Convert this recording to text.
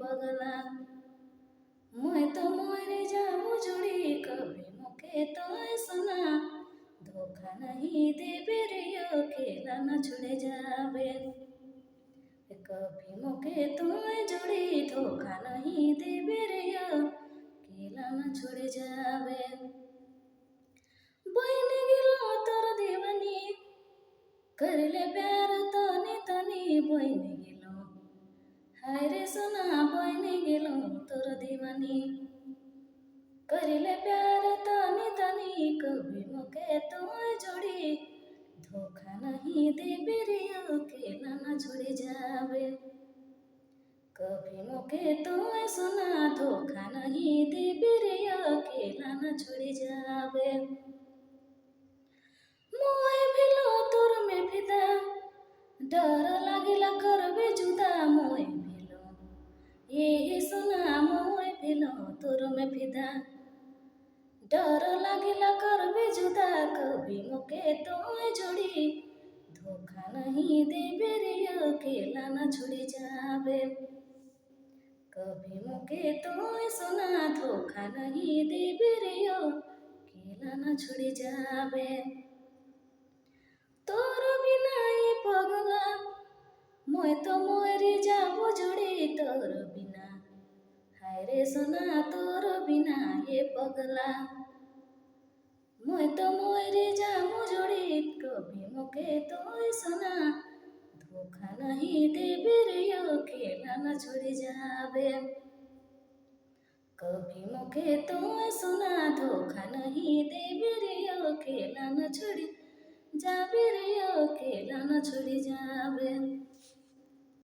पगला मैं तो मर जाऊँ जुड़ी कभी मुके तो सुना धोखा नहीं देबे रे अकेला न छोड़े जावे कभी मुके तो जुड़ी धोखा नहीं देबे रे अकेला न छोड़े जावे बन गेलो तोर दीवानी कर ले प्यार तनी तनी बन गेलो हाय रे सोना बन गेलो तोर दीवानी करिले प्यार तनी तनी कभी मुके तो जोड़ी धोखा नहीं देबे रे अकेला न छोड़े जावे कभी मुके तो सुना धोखा नहीं देबे रे अकेला न छोड़े जावे मोए भेलो तोर में फिदा डर लागिला करबे जुदा मोए भेलो ये सुना मोए भेलो तोर में फिदा डर लागिला करबे जुदा कभी मुके तो जोड़ी धोखा नहीं देबे रे अकेला न छोड़े जावे कभी मुके तो सुना धोखा नहीं देबे रे अकेला न छोड़े जावे तोर बिना ये पगला मैं तो मरी जाबो जोड़ी तोर बिना हाय रे सोना तोर बिना ये पगला मैं तो मरी जाऊँ जोड़ी कभी मुके तो सुना धोखा नहीं देबे रे अकेला न छोड़े जावे कभी मुके तो सुना धोखा नहीं देबे रे अकेला न छोड़े जावे रे अकेला न छोड़े जावे।